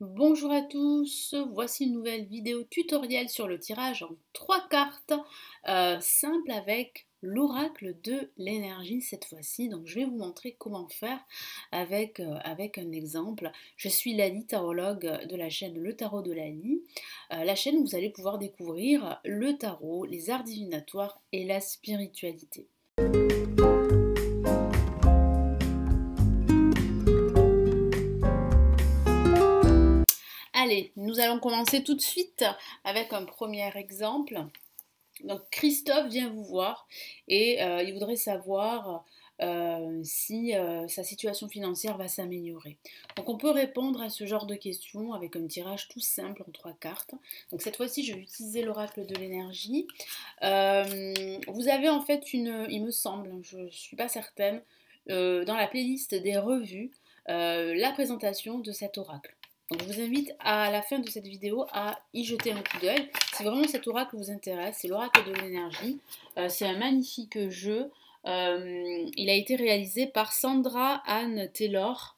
Bonjour à tous, voici une nouvelle vidéo tutoriel sur le tirage en 3 cartes simple avec l'oracle de l'énergie cette fois-ci. Donc je vais vous montrer comment faire avec un exemple. Je suis Lali, tarologue de la chaîne Le Tarot de Lali. La chaîne où vous allez pouvoir découvrir le tarot, les arts divinatoires et la spiritualité. Allez, nous allons commencer tout de suite avec un premier exemple. Donc Christophe vient vous voir et il voudrait savoir si sa situation financière va s'améliorer. Donc on peut répondre à ce genre de questions avec un tirage tout simple en 3 cartes. Donc cette fois-ci je vais utiliser l'oracle de l'énergie. Vous avez en fait il me semble, je ne suis pas certaine, dans la playlist des revues, la présentation de cet oracle. Donc je vous invite à la fin de cette vidéo à y jeter un coup d'œil. Si vraiment cet oracle vous intéresse, c'est l'oracle de l'énergie. C'est un magnifique jeu. Il a été réalisé par Sandra Anne Taylor.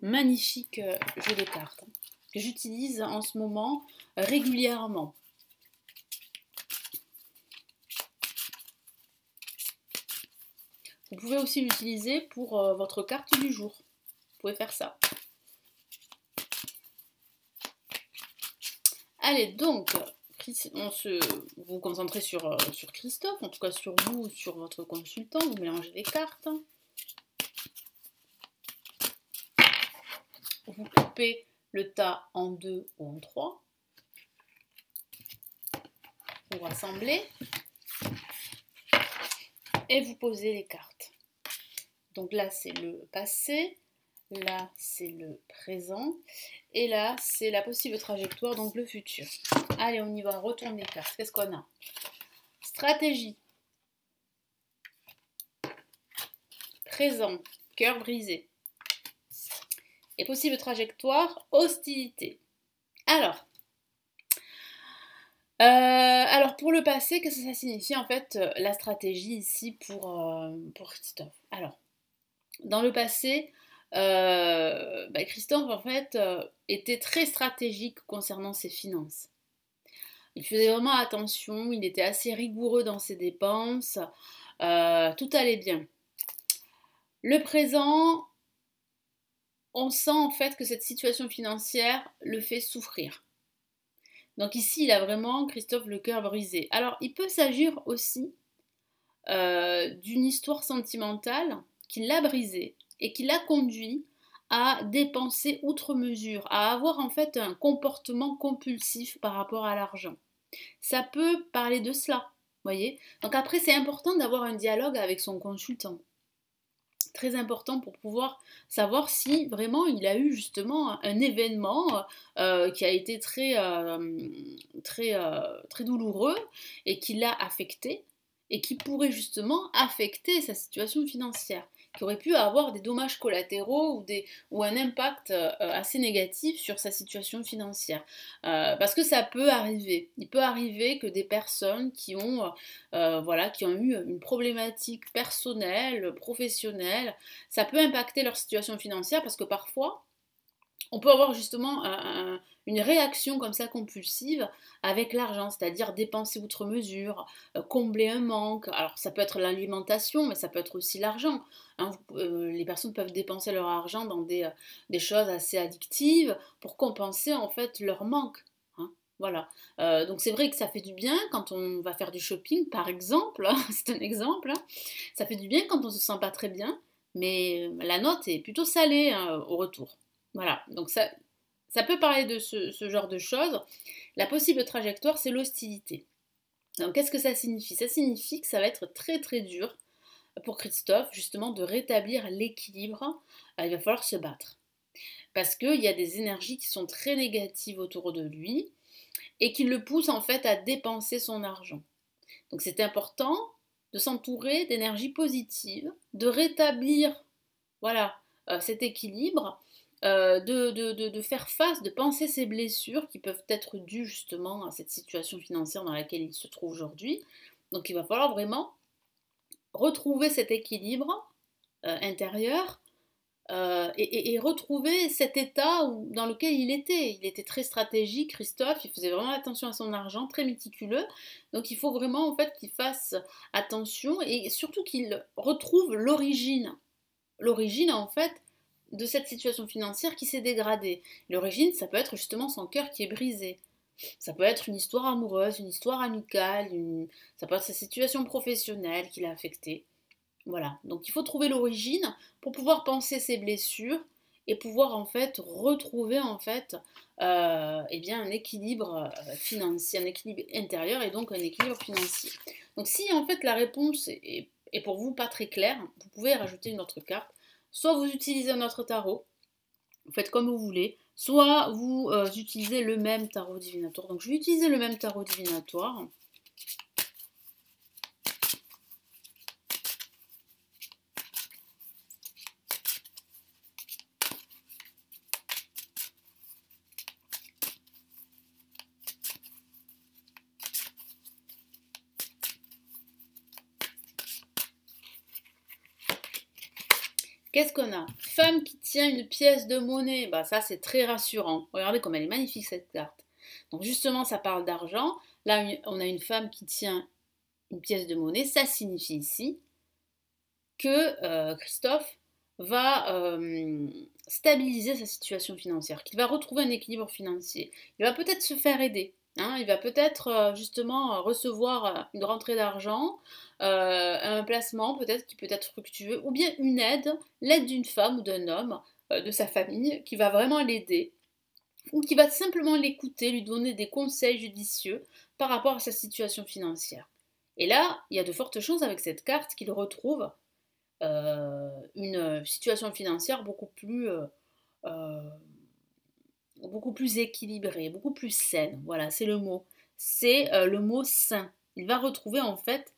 Magnifique jeu de cartes que j'utilise en ce moment régulièrement. Vous pouvez aussi l'utiliser pour votre carte du jour. Vous pouvez faire ça. Allez, donc, vous vous concentrez sur Christophe, en tout cas sur vous, sur votre consultant, vous mélangez les cartes. Vous coupez le tas en 2 ou en 3. Vous rassemblez. Et vous posez les cartes. Donc là, c'est le passé. Là, c'est le présent. Et là, c'est la possible trajectoire, donc le futur. Allez, on y va, on retourne les cartes. Qu'est-ce qu'on a? Stratégie. Présent, cœur brisé. Et possible trajectoire, hostilité. Alors pour le passé, qu'est-ce que ça signifie en fait la stratégie ici pour Christophe? Alors, dans le passé, Christophe en fait était très stratégique concernant ses finances. Il faisait vraiment attention, il était assez rigoureux dans ses dépenses, tout allait bien. Le présent, on sent en fait que cette situation financière le fait souffrir. Donc ici, il a vraiment, Christophe, le cœur brisé. Alors, il peut s'agir aussi d'une histoire sentimentale qui l'a brisé et qui l'a conduit à dépenser outre mesure, à avoir en fait un comportement compulsif par rapport à l'argent. Ça peut parler de cela, voyez. Donc après, c'est important d'avoir un dialogue avec son consultant. Très important pour pouvoir savoir si vraiment il a eu justement un événement qui a été très douloureux et qui l'a affecté et qui pourrait justement affecter sa situation financière, qui aurait pu avoir des dommages collatéraux ou un impact assez négatif sur sa situation financière. Parce que ça peut arriver. Il peut arriver que des personnes qui ont eu une problématique personnelle, professionnelle, ça peut impacter leur situation financière parce que parfois, on peut avoir justement une réaction comme ça compulsive avec l'argent, c'est-à-dire dépenser outre mesure, combler un manque. Alors ça peut être l'alimentation, mais ça peut être aussi l'argent. Hein. Les personnes peuvent dépenser leur argent dans des choses assez addictives pour compenser en fait leur manque. Hein. Voilà. Donc c'est vrai que ça fait du bien quand on va faire du shopping, par exemple. C'est un exemple. Hein. Ça fait du bien quand on se sent pas très bien, mais la note est plutôt salée au retour. Voilà, donc ça peut parler de ce genre de choses. La possible trajectoire, c'est l'hostilité. Donc qu'est-ce que ça signifie? Ça signifie que ça va être très très dur pour Christophe, justement, de rétablir l'équilibre. Il va falloir se battre. Parce qu'il y a des énergies qui sont très négatives autour de lui et qui le poussent en fait à dépenser son argent. Donc c'est important de s'entourer d'énergie positive, de rétablir cet équilibre, de faire face, de penser ses blessures qui peuvent être dues justement à cette situation financière dans laquelle il se trouve aujourd'hui. Donc il va falloir vraiment retrouver cet équilibre intérieur et retrouver cet état dans lequel il était. Il était très stratégique, Christophe, il faisait vraiment attention à son argent, très méticuleux. Donc il faut vraiment en fait qu'il fasse attention et surtout qu'il retrouve l'origine. L'origine en fait de cette situation financière qui s'est dégradée. L'origine, ça peut être justement son cœur qui est brisé. Ça peut être une histoire amoureuse, une histoire amicale, ça peut être sa situation professionnelle qui l'a affectée. Voilà, donc il faut trouver l'origine pour pouvoir penser ses blessures et pouvoir en fait retrouver en fait eh bien, un équilibre financier, un équilibre intérieur et donc un équilibre financier. Donc si en fait la réponse est pour vous pas très claire, vous pouvez rajouter une autre carte. Soit vous utilisez un autre tarot, vous faites comme vous voulez, soit vous utilisez le même tarot divinatoire. Donc je vais utiliser le même tarot divinatoire. Qu'est-ce qu'on a? Femme qui tient une pièce de monnaie. Bah ça c'est très rassurant. Regardez comme elle est magnifique cette carte. Donc justement ça parle d'argent. Là on a une femme qui tient une pièce de monnaie. Ça signifie ici que Christophe va stabiliser sa situation financière, qu'il va retrouver un équilibre financier. Il va peut-être se faire aider. Hein, il va peut-être justement recevoir une rentrée d'argent, un placement peut-être qui peut être fructueux, ou bien une aide, l'aide d'une femme ou d'un homme de sa famille qui va vraiment l'aider, ou qui va simplement l'écouter, lui donner des conseils judicieux par rapport à sa situation financière. Et là, il y a de fortes chances avec cette carte qu'il retrouve une situation financière euh, beaucoup plus équilibrée, beaucoup plus saine. Voilà, c'est le mot. C'est le mot sain. Il va retrouver en fait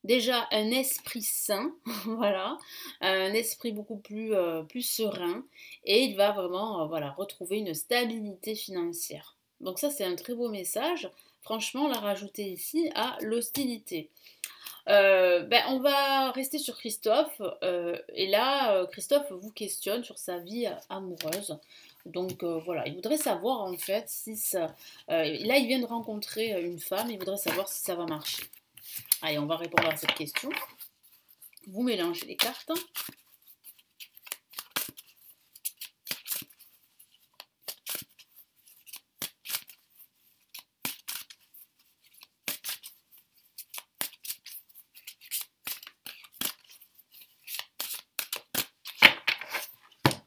déjà un esprit sain, voilà, un esprit beaucoup plus serein, et il va vraiment voilà, retrouver une stabilité financière. Donc ça, c'est un très beau message. Franchement, la rajouter ici à l'hostilité. On va rester sur Christophe. Et là, Christophe vous questionne sur sa vie amoureuse. Donc voilà, il voudrait savoir en fait si ça. Là, il vient de rencontrer une femme, il voudrait savoir si ça va marcher. Allez, on va répondre à cette question. Vous mélangez les cartes.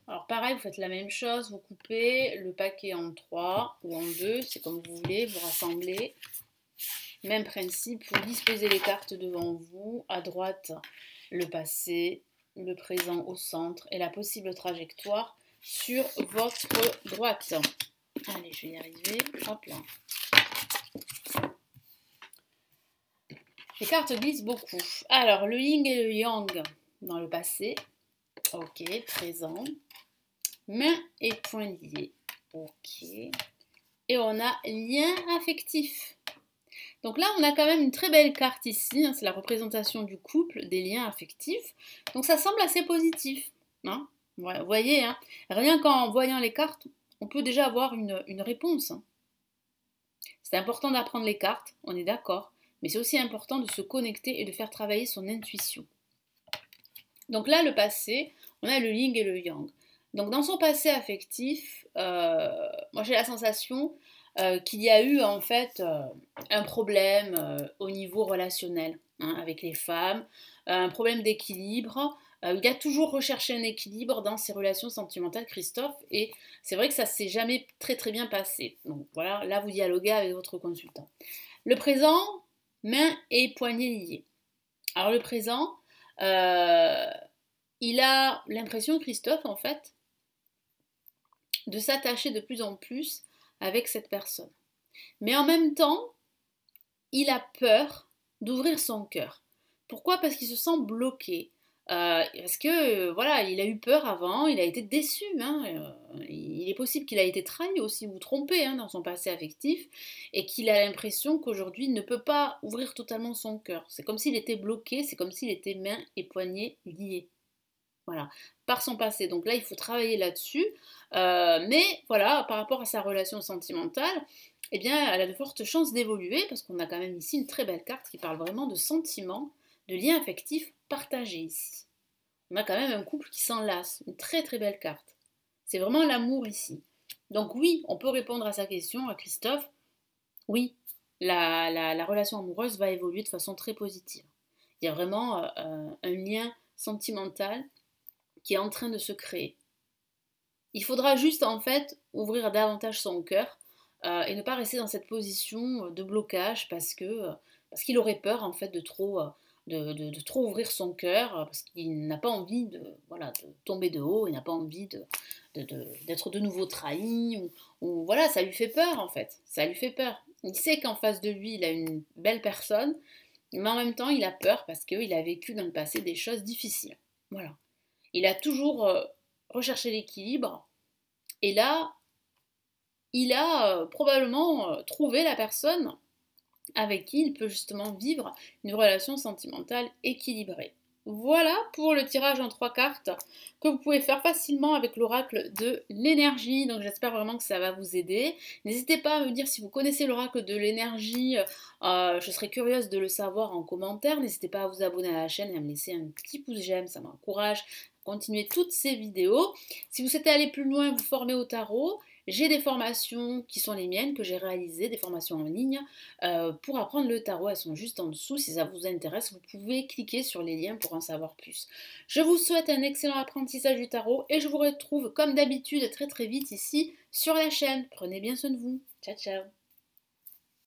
Alors pareil, vous faites la même chose, vous coupez le paquet en 3 ou en 2, c'est comme vous voulez, vous rassemblez. Même principe, vous disposez les cartes devant vous, à droite le passé, le présent au centre et la possible trajectoire sur votre droite. Allez, je vais y arriver, hop là. Les cartes glissent beaucoup. Alors, le yin et le yang dans le passé, ok, présent, main et poing liés, ok, et on a lien affectif. Donc là, on a quand même une très belle carte ici, hein, c'est la représentation du couple, des liens affectifs. Donc ça semble assez positif. Hein. Vous voyez, hein, rien qu'en voyant les cartes, on peut déjà avoir une réponse. Hein. C'est important d'apprendre les cartes, on est d'accord, mais c'est aussi important de se connecter et de faire travailler son intuition. Donc là, le passé, on a le yin et le yang. Donc dans son passé affectif, moi j'ai la sensation qu'il y a eu en fait un problème au niveau relationnel hein, avec les femmes, un problème d'équilibre. Il a toujours recherché un équilibre dans ses relations sentimentales, Christophe, et c'est vrai que ça s'est jamais très très bien passé. Donc voilà, là vous dialoguez avec votre consultant. Le présent, main et poignets liés. Alors le présent, il a l'impression, Christophe, en fait, de s'attacher de plus en plus avec cette personne. Mais en même temps, il a peur d'ouvrir son cœur. Pourquoi? Parce qu'il se sent bloqué. Parce que voilà, il a eu peur avant, il a été déçu. Hein, il est possible qu'il a été trahi aussi ou trompé hein, dans son passé affectif et qu'il a l'impression qu'aujourd'hui il ne peut pas ouvrir totalement son cœur. C'est comme s'il était bloqué, c'est comme s'il était mains et poignets liés. Voilà, par son passé. Donc là, il faut travailler là-dessus. Mais voilà, par rapport à sa relation sentimentale, eh bien, elle a de fortes chances d'évoluer parce qu'on a quand même ici une très belle carte qui parle vraiment de sentiments, de liens affectifs partagés ici. On a quand même un couple qui s'enlace, une très très belle carte. C'est vraiment l'amour ici. Donc oui, on peut répondre à sa question, à Christophe. Oui, la relation amoureuse va évoluer de façon très positive. Il y a vraiment un lien sentimental qui est en train de se créer. Il faudra juste en fait ouvrir davantage son cœur et ne pas rester dans cette position de blocage parce qu'il aurait peur en fait de trop ouvrir son cœur parce qu'il n'a pas envie voilà, de tomber de haut, il n'a pas envie d'être de nouveau trahi ou voilà, ça lui fait peur en fait, ça lui fait peur. Il sait qu'en face de lui, il a une belle personne, mais en même temps, il a peur parce qu'il a vécu dans le passé des choses difficiles. Voilà. Il a toujours recherché l'équilibre et là, il a probablement trouvé la personne avec qui il peut justement vivre une relation sentimentale équilibrée. Voilà pour le tirage en 3 cartes que vous pouvez faire facilement avec l'oracle de l'énergie. Donc j'espère vraiment que ça va vous aider. N'hésitez pas à me dire si vous connaissez l'oracle de l'énergie. Je serais curieuse de le savoir en commentaire. N'hésitez pas à vous abonner à la chaîne et à me laisser un petit pouce j'aime. Ça m'encourage à continuer toutes ces vidéos. Si vous souhaitez aller plus loin, vous former au tarot, j'ai des formations qui sont les miennes, que j'ai réalisées, des formations en ligne, pour apprendre le tarot. Elles sont juste en dessous. Si ça vous intéresse, vous pouvez cliquer sur les liens pour en savoir plus. Je vous souhaite un excellent apprentissage du tarot et je vous retrouve comme d'habitude très très vite ici sur la chaîne. Prenez bien soin de vous. Ciao ciao.